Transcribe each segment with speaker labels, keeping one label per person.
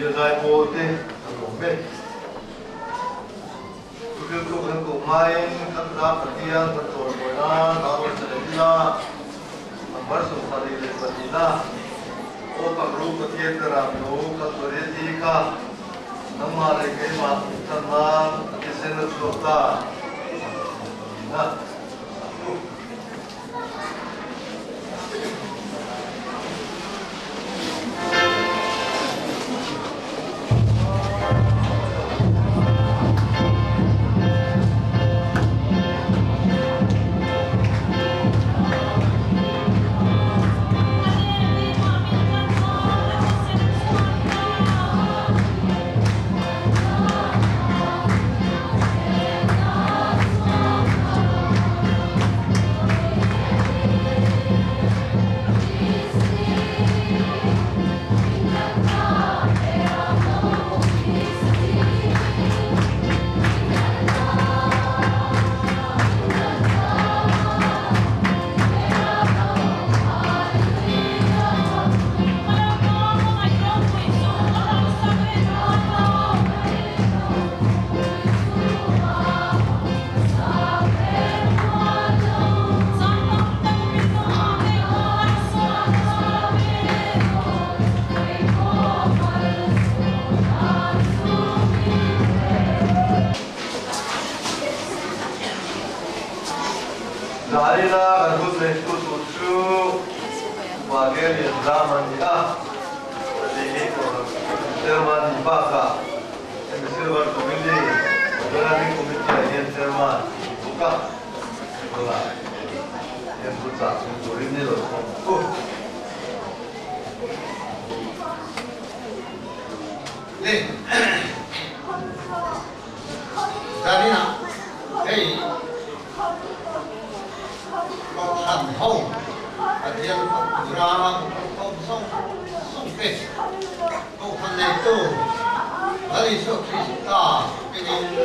Speaker 1: bia dài bồ tê đổ mê cái câu cái câu mai các gia phật tiên phật tổ bồi na đạo phật sẽ đi na ambar sum phật đi phật đi na ô các rup phật tiên cái ram nô các tổ đề đi ka nằm mà lại cái mà thân man cái sen nó sốt ta na Darila Arhut Lestu Tutsu Bagian yang zaman dia Jadi Serman Baka Yang Serman Komite Berani Komite yang Serman Buka Buka Yang Buka Untuk ini loh
Speaker 2: Nih Darina Hei thành hậu và thiên phật ra không xong xong kết câu thành này tu là đi số khi ta cái gì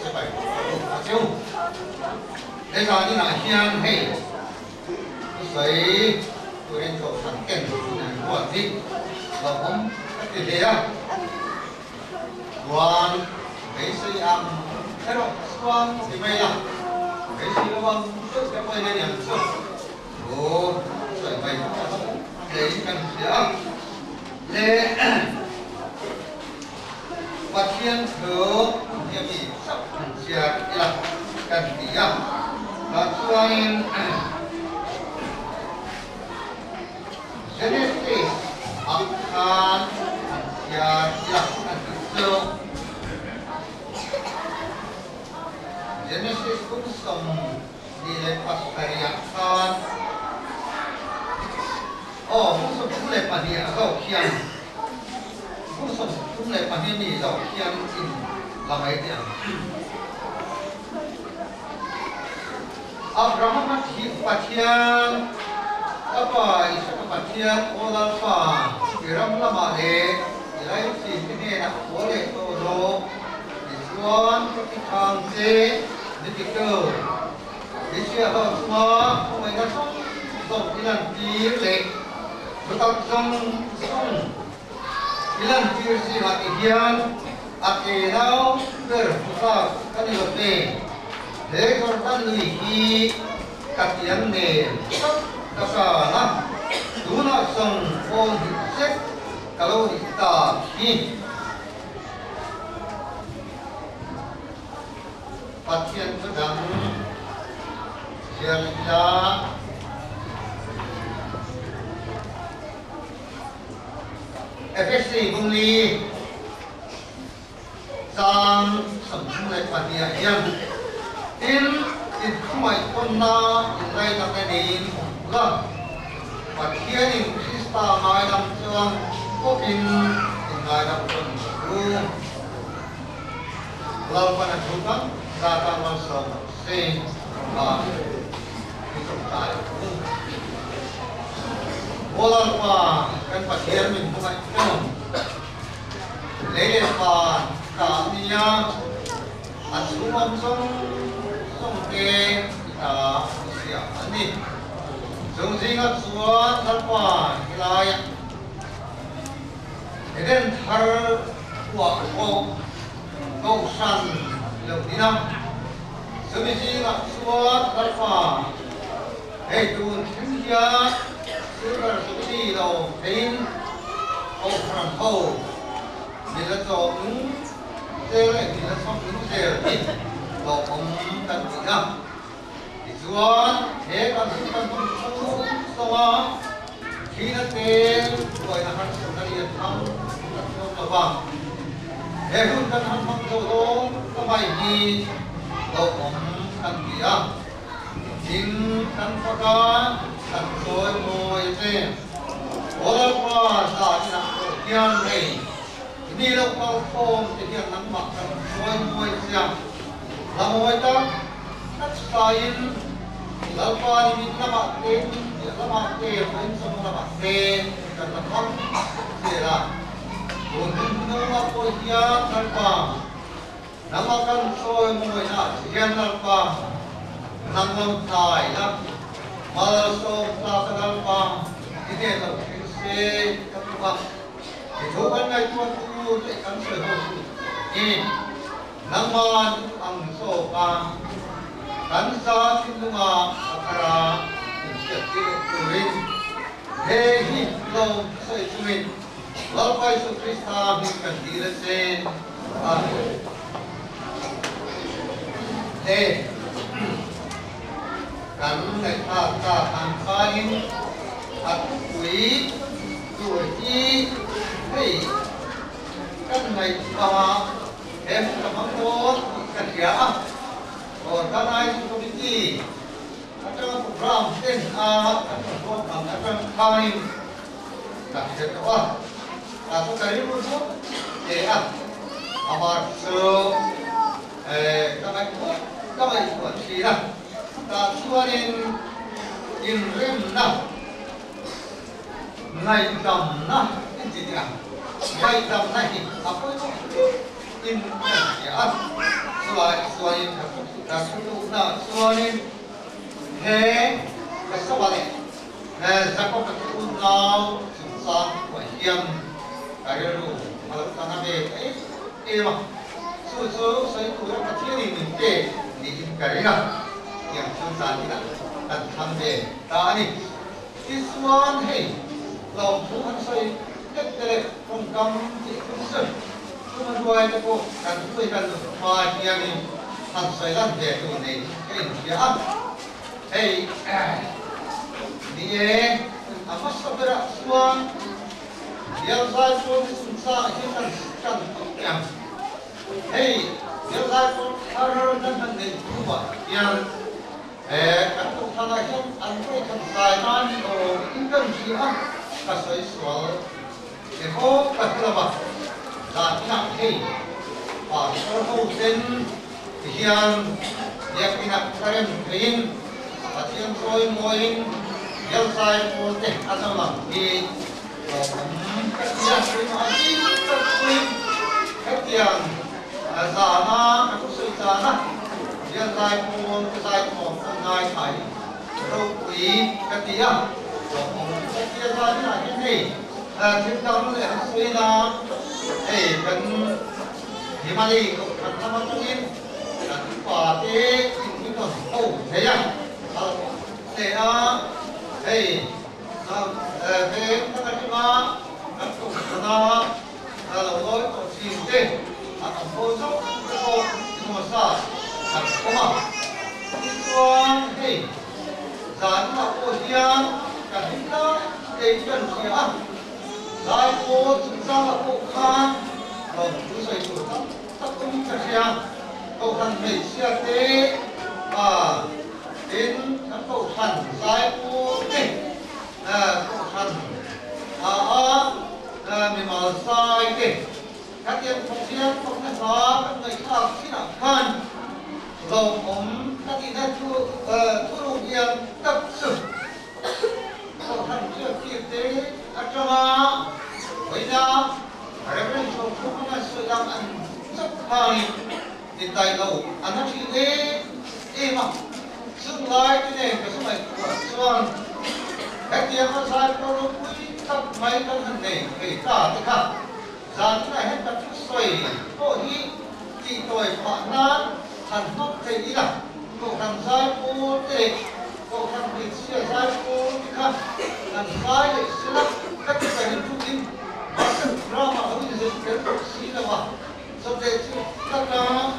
Speaker 2: sẽ phải chịu đây là như là hiền hay sấy tôi đến cầu thành kết này của gì và cũng cái gì đấy á quan cái xây âm thế rồi quan thì bây là cái gì nó vâng trước cái quay lên nhà trước ồ sợi mày đấy cần nữa để và thiên thứ nhiệm gì sắp chia là cần tí à và cho nên Genesis akan chia là cần tí Genesis cũng sống đi lên pasariakan. Oh, cũng sống lên pasariakan giàu kian. Cũng sống lên pasariakan giàu kian in làm ấy tiền. Abraham mati pasian apa Ishak pasian orang apa Iram lama le Irai si ini nak boleh tolong Tuan ketikang se Dikikau Dikikau hal semua Pemainkan Song ilan lek Betul song ilan si latihan Akinau Berpusat Kani lote Để con ta lùi hi Các tiếng nền Kasana Duna song ôn hít xếp Kalau kita hi pasien sedang siap efektif bungli sang semula pada yang in kumai kona inai takani lah pasien in Krista mai dalam tuang kokin inai dalam tuang lalu pada tuang datang masuk sing hidup saya. Bola lupa kan pasien min bukan itu. Lepas kaminya asumam song ke kita usia ini. Sungsingat suan tanpa hilaya. đến thar của câu san lâu đi năm sự bị gì là xua đại phà hệ tuần thiên gia sự là sự bị đầu tiên câu san câu vì là giống thế này vì là xong những thế này đầu ông cần gì năm thì xua thế còn sự cần không xua khi nó tên gọi là hắn sự là điện thăm là vàng để hướng dẫn hắn phong dấu đô có bài gì đầu ống cần gì á chính cần có cá cần rồi ngồi trên có lớp qua giả như là kiên này đi đâu cao phôm thì kiên nắng mặc cần rồi ngồi xem là ngồi ta tất sai là qua đi là mặc tên là mặc tên với xong là mặc tên cần là không để là untuk apa dia tanpa namakan soy mui na sian tanpa namam thai na mal so ta tanpa ini là se tanpa itu kan ngai tuan tu te kan se ho ni naman ang so ka kan sa sinunga akara siat ti turin he hi lo sai turin Lord Jesus Christ, we can hear the same. Thế cắn người ta hàng phai hạt quý tuổi chi thì căn này mà em cảm ơn cô cần giá còn các ai không biết gì các bạn cũng làm tên các bạn bằng các bạn phai đặc biệt đó aku dari dulu ya apa so kami buat sih tak suarin inrem na ngai dam na ini dia ngai dam na ini apa itu in ya suarin aku na suarin he kesawale zakot aku now susah kuat Kairu malam tanah be, mah, so saya tu orang kecil ni mungkin di Karina yang susah tidak dan sampai dah ni, iswan hey, lau Tuhan saya ketere pungkam di kusen, cuma dua itu ko dan tu ikan macam ni, han saya dah tu ni, dia hey, dia apa sebenarnya iswan Điều sai phương sinh xa khi cần cần kèm hey điều sai phương thar thân thân định cũng vậy tiền các cụ thằng này không ăn cái thật dài nan đồ in cần gì á cả sấy sủa để có cả cái là vậy là nặng hey và số hậu sinh thì hiện đẹp cái nặng cái em thấy và thiên rồi môi điều sai phương để ăn xong làm gì các tiền lãi các quyền các tiền giả na các sự giả na hiện tại của cái giải của con ngài thầy đâu quý các tiền các tiền ra như là cái gì thiên tâm lại suy là để cần thì mà đi cần tham gia trong in cần quả thế những cái còn thế à để hey về các anh mà các cụ nó là lối tổ chức thế à tổng phối giúp cái cô nhưng mà sao thật có mà quan hey dán vào cô riêng cả những cái để chuẩn gì á lại cô chúng ta là cô khan rồi cứ xây dựng tất cũng cả riêng cô khan phải xe thế đến các cậu thần sai cô thế cậu thần mình mà sai thế các em không riêng không thể nói các người khác khi nào khan rồi ông các chị đã thu lục yên tập sự cậu thần chưa kịp thế cho mà bây giờ phải bên chỗ không là sự làm ăn rất hay thì tại đâu anh nó chỉ thế mà xưng lại cái này cái số này của xuân các em nó sai pro quý tập mấy cái thằng này phải cả cái khác giang này hết các soi có đi chỉ tội phản nan thành nó thấy ý là cậu thằng sai cô thế cậu thằng bị chia sai cô thì khác thằng sai để sẽ là các cái hình thù tin mà cái drama ở bên dưới cái cuộc xí là mà sau đây chứ các nó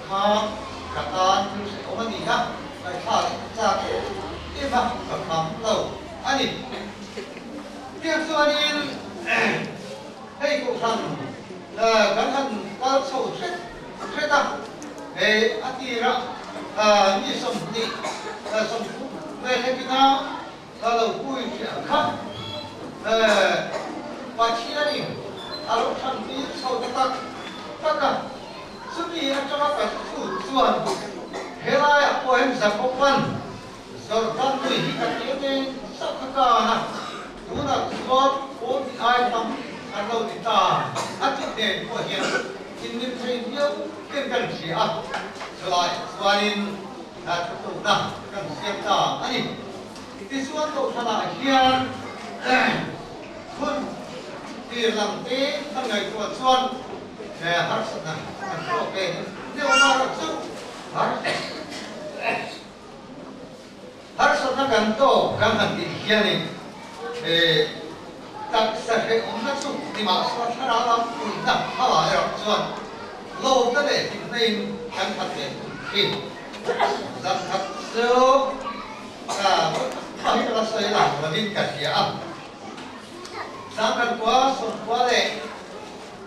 Speaker 2: khác cả ta thì sẽ có vấn đề khác phải thả ra cái mà các làm lâu anh tiếp sau đi hay cậu thằng các thằng ta sầu chết ta 에 아티라 이 섬이 섬 왜 해기나 나도 보이지 않까 마치라니 아로 참비 서다가 딱가 숨이 약정하까 수수한 해라야 포엠사 폭반 서간도 이까지에 싹하가나 누나 수업 온 아이담 알로디다 아티데 포히야 인님 세요 끈끈 시아 selain selain tertutup kan siapa ani di suatu sana akhir pun di lantai tengah tuan harus kan oke dia orang itu harus ganto kan di sini tak sampai umat tu di masa sekarang pun tak hawa ya tuan lâu tới để tìm nên căn thật để tìm rằng thật sự là phải là xây làm là viên cả gì ạ sáng gần quá xuân quá lệ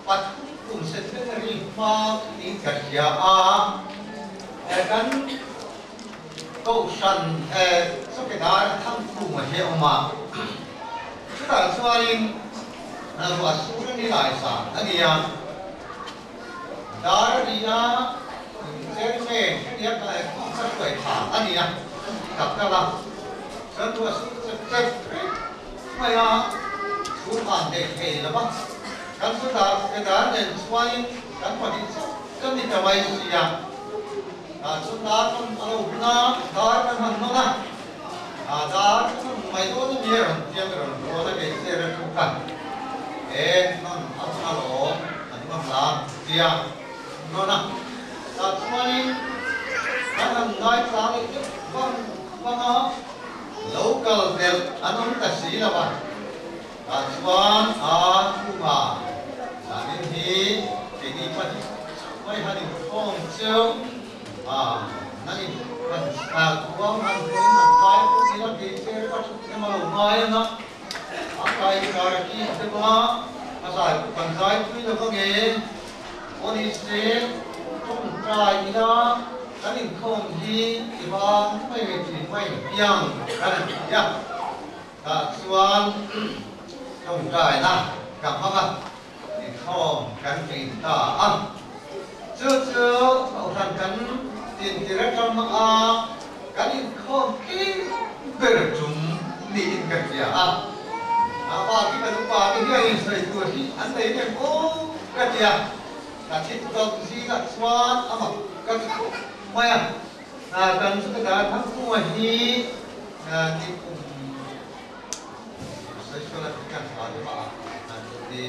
Speaker 2: bắt cùng sẽ đến là viên hoa viên cả gì ạ căn câu sân số cái đó thăm cùng mà hiệu mà chúng ta xoay là quả số đi lại sản anh em đó đi á sẽ nghe cái gì cái không có tuổi thả anh đi à gặp ra là sân đua sẽ mày à xuống bàn để kể là bắt căn số đó cái đó nên xoay căn mà đi căn đi tàu bay gì à số đó con alo na đó con hàng nó na đó mày đó nó nhiều tiền rồi nó là cái xe rất không cần nó ăn alo anh con làm tiền nó nè, chúng anh làm nói sao đấy chứ, vâng local del, anh không ta xí là vậy, chúng anh chú bà, nên thì cái gì mà mấy hai đứa con chưa, này chúng anh làm sai cũng chỉ là cái cái mà lâu ngày nó, cái kia thế mà sai còn sai cũng là có nghe oni se trong trai đó cái mình không gì thì ba mấy người chỉ mấy yang cái này ya xuân trong trai na cảm không à thì không cái gì ta ăn chưa cậu thằng cắn tiền thì rất trong cái mình không cái về chúng đi cái gì ba cái lúc ba cái người xây tuổi thì anh thấy cái cô cái gì chỉ có gì là xoan mà cái mày cần sự cái thằng của gì thì cũng sẽ cho là cái sao để mà thì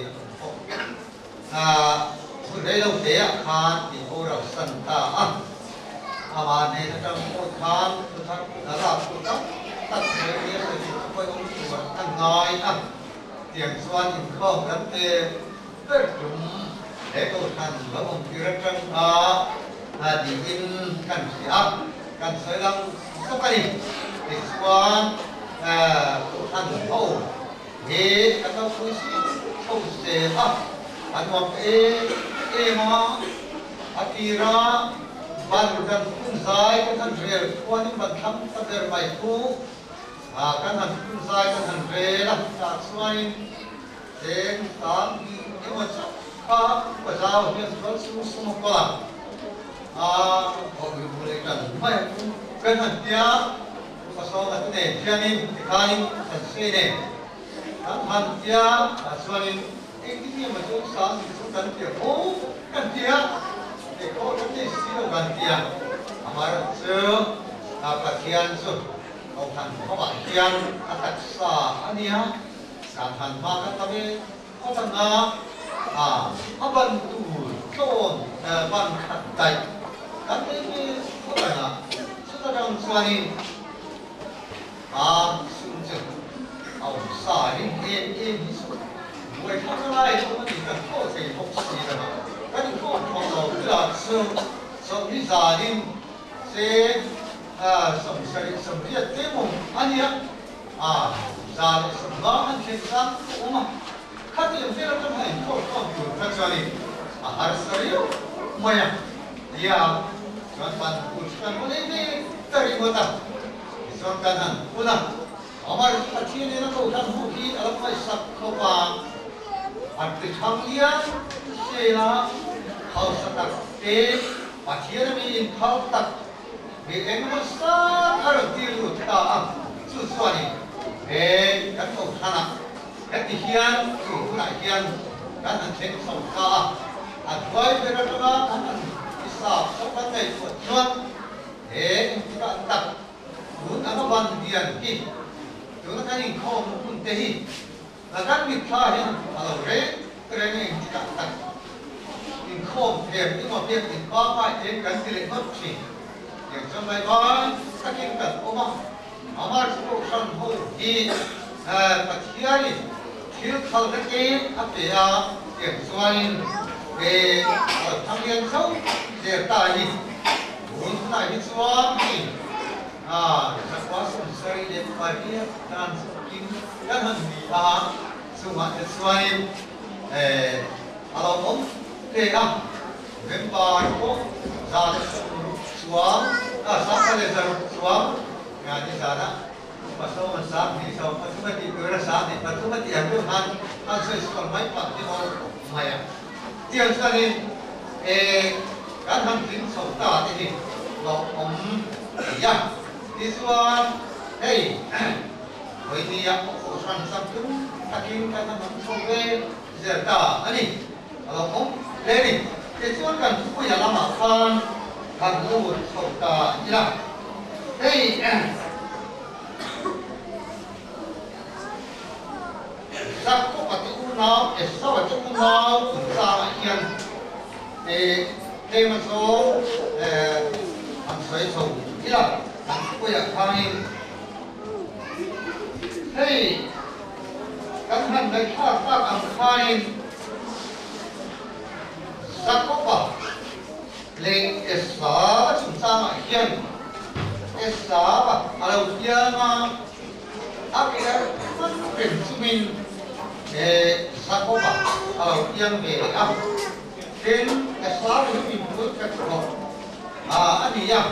Speaker 2: hôm nay đâu thế khan thì ô rồi sân ta mà này nó trong một khan nó là một cấp tất cả những cái gì tôi cũng chịu ăn nói tiền xoan thì không gắn tê rất đúng để câu thành và một cái rất trong đi in cần sĩ áp cần sới lăng sắp cái thì qua câu thành hậu thì các câu quý sĩ không sẽ anh hoặc mà aki ra ban cần cũng dài cái thành rìa qua những bậc thăm tập đời bài cũ cái thành cũng dài cái thành rìa là cả xoay đến tám nhưng mà bây giờ hiện vẫn sung qua họ bị cần phải cái thằng kia có số là cái này kia nên cái này thật sự này thằng kia cho nên cái gì mà chúng sáng thì chúng cần tiền ô cần tiền để có cái gì xí đâu cần tiền mà chưa cái tiền chứ ông thằng có bạn tiền thật xa anh nhá cả thằng mà cái có thằng ban tu ton ban khat dai kan ni ko na sudah dang suani sung je au sa ni e ni su wei ta lai ko ni ka ko se hok si da ma kan ko ko lo la so ni za ni se som ria te mo ania za som ba an ke sa o ma khat ni se la tam hai ko ko ka sa ni har sa ri mo ya ya kan pan kan ko ni tari mo ta so kan una আমার পাঠিয়ে না তো ওখান মুখি আলাপাই সাক্ষপা আর পিঠালিয়া সেনা হাউসটা তে পাঠিয়ে আমি ইনফালটা বেএনমসা আর দিলু তা সুসওয়ানি কাতো খানা কাতি হিয়ান কুনা হিয়ান কানান চেক সাউকা আদওয়াই বেরাটবা কানান ইসাব সকাতে পথন ইনফিকা tak Bukan apa bandian ki, Chúng ta nhìn không muốn thế là các việc thay ở đấy cái này chỉ cả tận nhìn không thêm những một việc thì có phải đến cái tỷ lệ mất chỉ để trong này có các cái cần có mà mà số sản hội thì phát triển thiếu thốn cái áp để kiểm soát về tham liên sâu để tài gì muốn này đi xóa thì Sakwasam sari de paria dan sakin dan dia semua sesuai kalau membar ko zat suam sapa le zat suam ngadi sana pasal masak di sau pasal di kera saat di pasal di aku han sesuatu mai pak di mau maya tiang sekali kan han tin sauta ini lo ya This one, hey, với đi ăn một phần sắm cứng, ta kiếm cái thằng không về, giờ ta, anh đi, không, lên đi, cái chuyện cần bây giờ làm mà phan, cần mua một khẩu ta, như nào, hey, sắc có phải cái u nào, để sao phải cái u nào, cũng ra hiện, để thêm một số, ăn xoay sầu, như nào. Bây giờ thay hey các bạn thấy khác các bạn thay sắc có bảo lên esa chúng ta hiện esa và đầu tiên mà áp cái phân chuyển cho mình để sắc có bảo đầu tiên về áp đến esa thì mình muốn cái đó anh đi nhá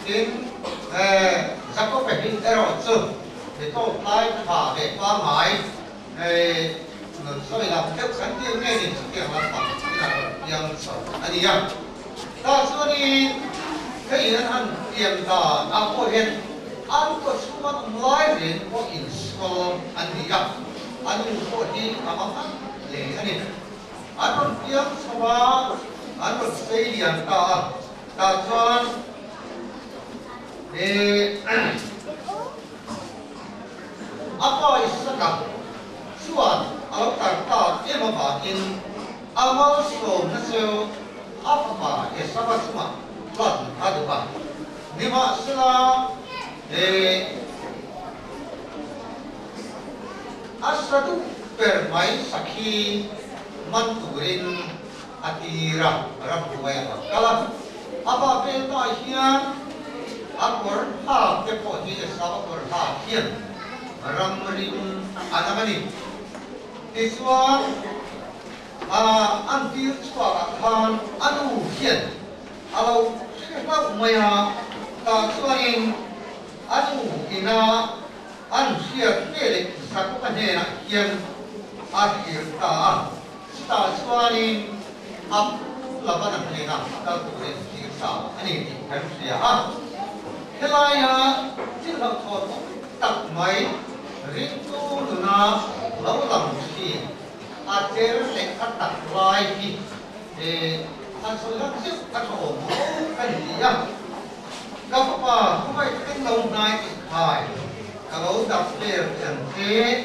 Speaker 2: đến chắc có phải đi theo rồi để tôi thay thả để qua máy sau này làm tiếp cán tiêu nghe thì sự kiện làm phẳng là yang sợ anh đi nhá ta xưa đi cái gì anh tiền ta áo có hiện anh có số mặt ngoài đến có install anh đi nhá anh có đi làm ăn để anh đi anh còn tiếng sao anh còn xây điện ta cho apa isakah suat kalau kata dia membatin amal so nasu apa sahabat semua buat ada apa lima sila asadu bermain sakhi manturin atira rabu bayar kalau apa benda hian Akor ha kepo ni sabakor ha hian ramrin anamani iswa antir swa khan anu hian alo sikna maya ta chuanin anu ina an sia pele sakpa ne na hian akhir ta chuanin ap labana ne na ta turin sa ani kan sia thế này chỉ là thọ tập mấy riêng tu na lâu lắm thì chơi sẽ cắt tập lại thì anh sẽ rất sức cắt hổ cái gì á các bạn không phải cái lâu nay phải các bạn tập luyện thế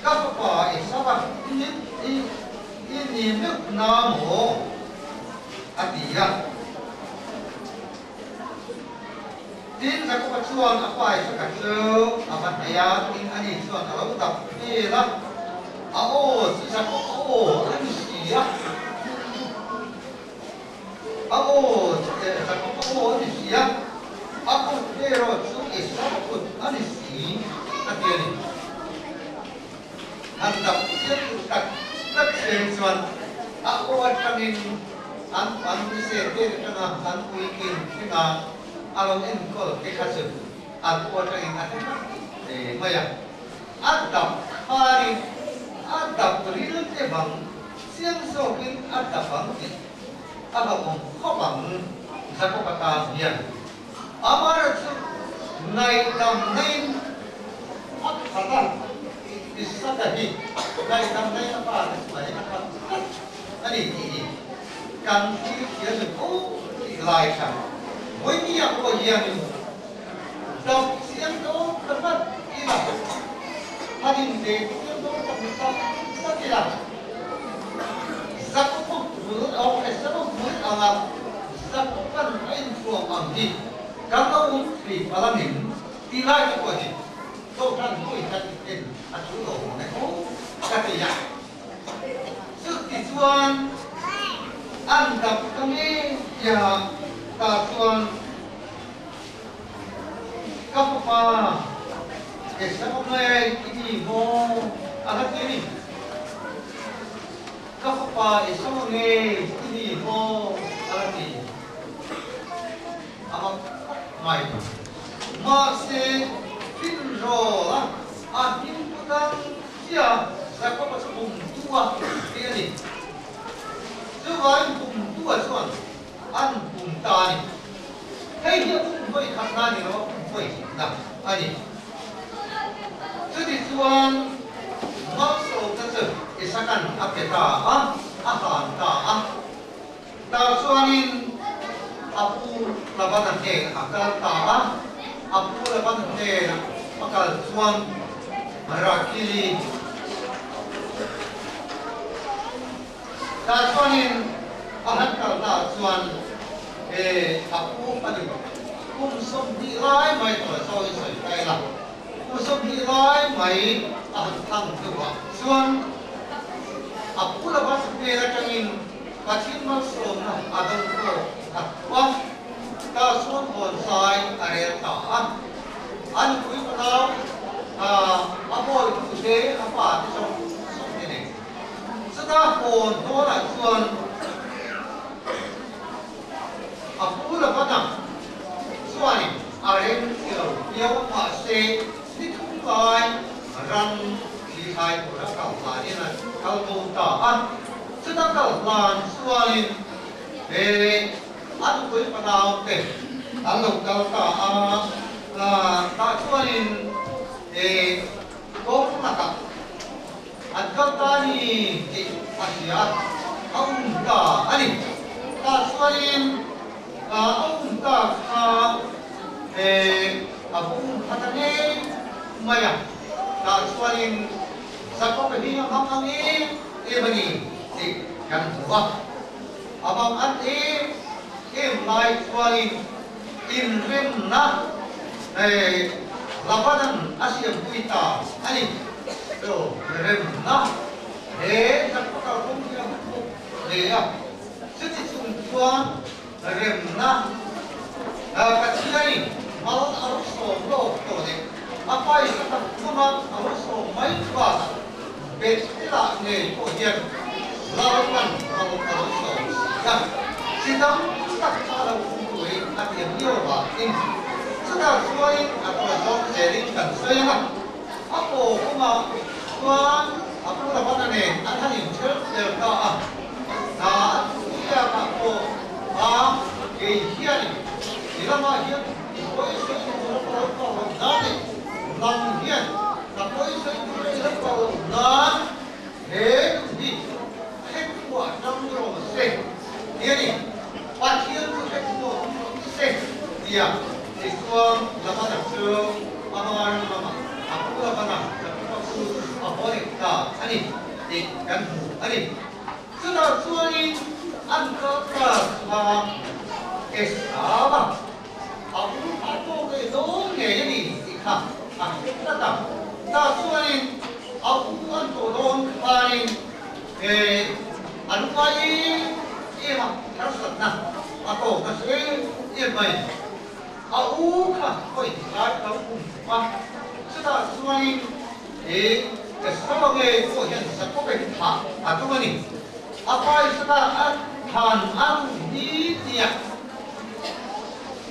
Speaker 2: các bạn sao bạn ini mek namo atia tin sa ko chuan apa ai sa ka chu apa aya tin ani chuan alo tap ni la a o sa ko o ani sia a o sa ko o ani sia a ko pero chu isa ko ani si atia ni handap siap tak tak sensuan aku akan an bisa tengah an weekend tengah alam engkol kekasih aku akan maya adap hari adap real tebang siang sokin adap bangkit apa pun kobang satu kata dia amar naik dam naik kata bisa tadi naik dam naik apa sebenarnya apa ini kan dia sebut lain kan Woi aku yang ini, dok siang tu tempat ilah, hari ini siang tu tempat sakilah. Zakuk buat orang esok buat alam, zakuk kan info ambil. Kalau di malam ini, tidak aku ni, tu kan tu ikat ikan, aku loh, aku kata ya. Sekian anggap kami ya. Tasuan kapapa esapulay ini mo anak ini kapapa esapulay ini mo anak ini amak mai masih pinro ahin putang dia kapapa sebung tua ini selain sebung tua cuan an tani hei dia pun boleh khasna ni lo boleh nah ani jadi tuan masuk ke isakan apeta akan ta suanin apu labanan ke akal apu labanan ke akal tuan merakili ta suanin anak kalau tuan aku pada kumsum dilai mai tu soi kai lah kumsum dilai mai tang tu tuan aku lepas pera kangin kacin masuk ada tu wah ta tuan bonsai area ta an kui patau apa itu deh apa tu ini setelah pon tu lah tuan aku lepas nak suami aren dia masih ditumpai ran dihai orang kau tadi nak kalau tahan sedangkan lan suami aku boleh padau kalau kau tahan tak suami kau nak agak tani Asia kau tak ani tak suami ông ta abung hatane maya ta sualin sa ko pe hino ham bani kan wa abang at mai sualin in rem na labanan asia buita ani to rem na sa ko ka bung ya jadi tuan remna kacilai malam arus sombong tu ni apa yang kita cuma arus sombong kuat betilah ni kojian lawan arus sombong sedang tak cara untuk ada yang diubah ini sedang suai atau sombong sharing dan saya apa cuma tuan apa dapat ni ada yang cerita nah dia aku hian ilama hian koi sei ko nani lang hian ta koi sei ko nan he di hek wa nam ro se ni pa hian ko hek ko se dia isuang lama nak su amar mama aku lama nak aku apa ni ta ani di kan ani sudah suami angkat esaba aku ke dong ini ikah datang tak suami aku dong paling anu paling mah harus nak atau kasih baik aku kah koi kau mah sudah suami sebagai kohen sebagai atau ini apa istilah han di dia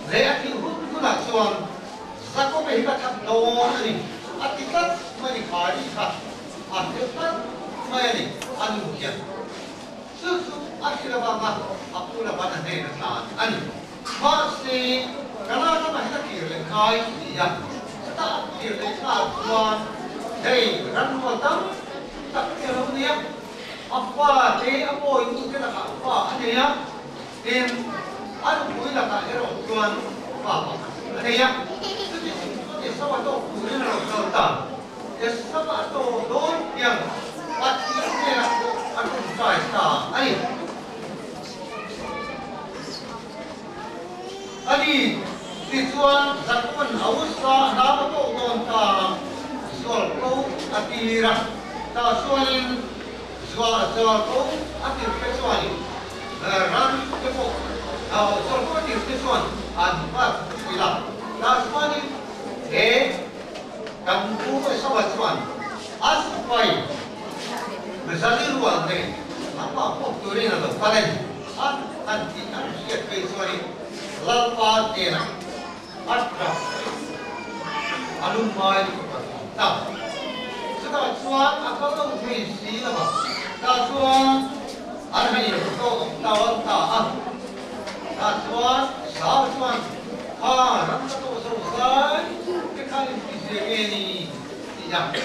Speaker 2: leaki hukuna suan sebagai kita dong ini atikat menikah atikat ini anu mungkin susu akhirnya bangga aku dapat nenekkan ani masih karena kita kira kai dia tak kira suan Hei, kan watam tak kira dia apa apa itu kita apa dia dan ada boleh tak kira tuan apa dia itu sama tu boleh nak kata ya sama tu don yang akhirnya aku saya ani tuan zakun awsa nama tu don ta soal kau akhirat tak soalin soal kau akhir persoalan ran kepo soal kau akhir persoalan empat bilang tak soalin kamu bersama soalan aspai bersalin ruang deh apa turin atau kalian anti siap persoalan lapat enak ada alumni tak, sekarang suan apa tu mesti apa? Tak suan, ada ni tu tahu tak? Tak suan, sah suan, ramai tu selesai, kita ini tidak.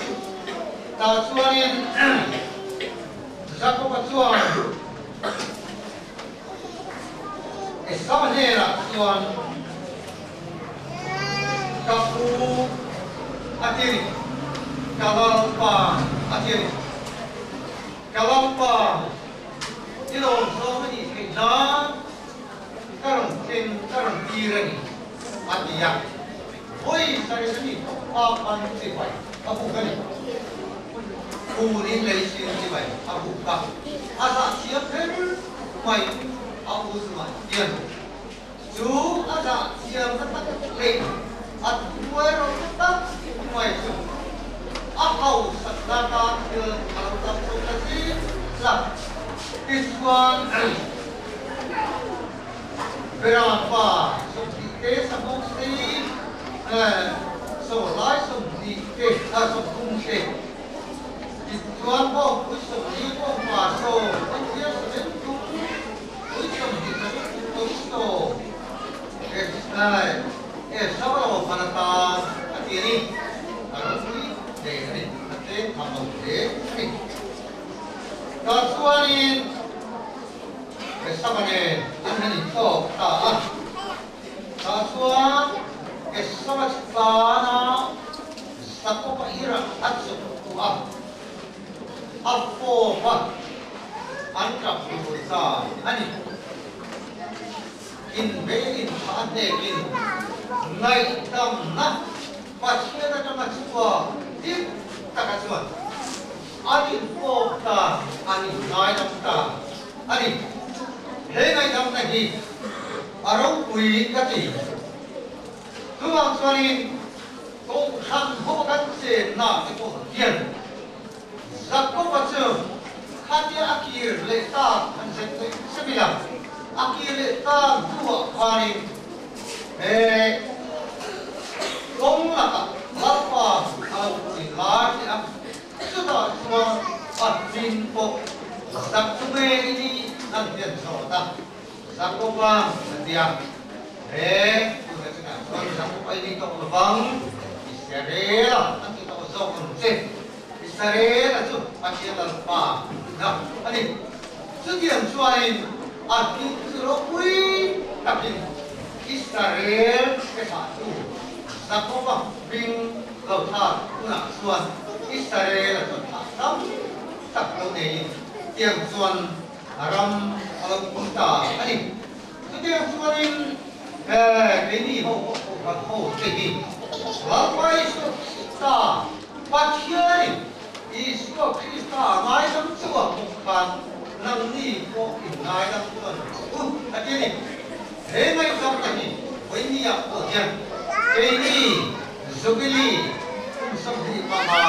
Speaker 2: Tak suan yang satu suan, sama ni lah suan, kapu akhiri. Kalapa itu semua ni kita karang tirani artinya, oi saya sini apa nanti baik, apa kali, kuning dari sini baik, apa kah, asal siap kan, baik, apa semua, dia, tu asal siap kan, leh, atau orang tak, baik. Akau sedangkan kalau tak kasih lah iswan berapa seperti seperti solai seperti seperti iswan kau seperti kau masuk dia seperti sama panatan ini harus dari nanti kamu deh. Kasuanin bersama ni ini tu tak. Kasuan bersama sana satu pahira asyik kuah. Apa angkat berusaha ani. In bein pada in naik tamna pasti ada macam ini tak kasuan. Ani pokta, ani naik tamta, ani hengai tamta ni arung kui kati. Tuang suanin kau ham hokan se na itu kian. Zakko macam hati akhir letak sembilan. Akhir letak dua hari. Tonglah apa kalau dilari sudah semua admin pok zakme ini nanti sahaja zakobang nantian sudah sekarang zakoba ini kau lebang Israel nanti kau zokun Israel itu pasti lupa nah ini sekian suain admin serokui tapi Israel kesatu zakobang bing lautar guna suan Israel itu tak tahu tak tahu ni tiang suan aram alam punta ani kete suarin kini ho kini lapai so ta pathiai isu krista ngai dam chuwa mukhan nang ni ko ngai dam chuan atini he ngai dam ni oi ni ya ko ya kini zogili something mama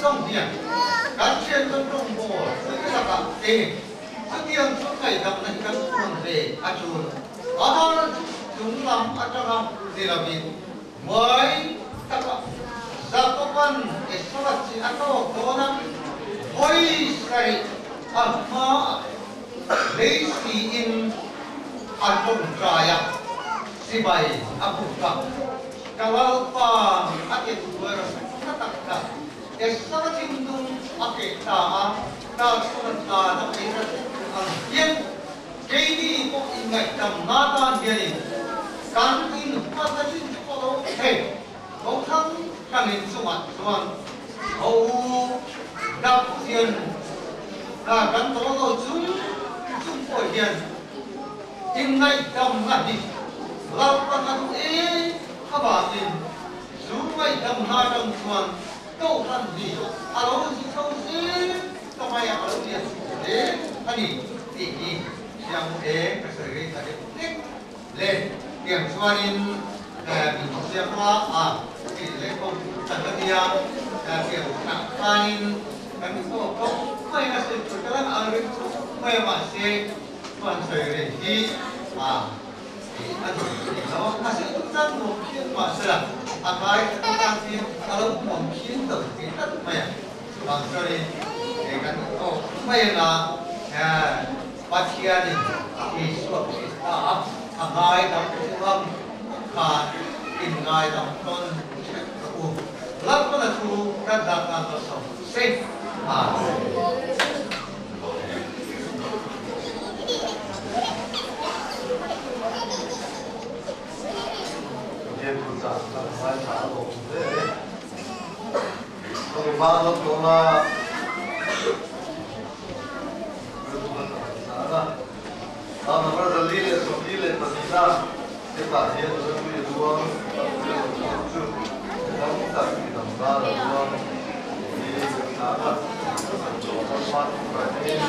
Speaker 2: something kan chen kan rong bo sa ka e atiang so kai dam na kan kun re achun ahar chung lam atang de la bi moi ta ka zakopan esolat si ato konam hoi sai amma leisi in alpon traya sibai apuka kalau pa aket buar katakka esolat indung aket ta solat ta na pera yen keini ko ingai tam nata geni kan in patasin ko he Ông thắng khẳng định số mặt soan hầu đáp tiền là gắn tố rồi chúng của tiền in ngay cầm ngặt đi lao con ăn ế các bà tiền chúng ngay cầm 2 đồng soan đâu làm gì alo gì không gì các mày alo tiền để anh đi yang ế cái sợi dây tadi lên tiền soanin mình siapa lekom tadinya dia nak kain kami kok mai nasi perkalan alur mai masih masih lagi kalau nasi itu kan mungkin masalah akai tapi kalau mungkin kita mai bangsa ini kan mai lah pasien ini suatu kita akai tapi orang kan in ngai dam ton lap na tu ka da ka so safe
Speaker 1: ये पुसा का चालो दे तो मानो तो ना अब नंबर जल्दी ले सोची ले पसीना cái bản hiện của đơn vị luôn đóng tại tổng ra là luôn thì khá là con mắt phải nên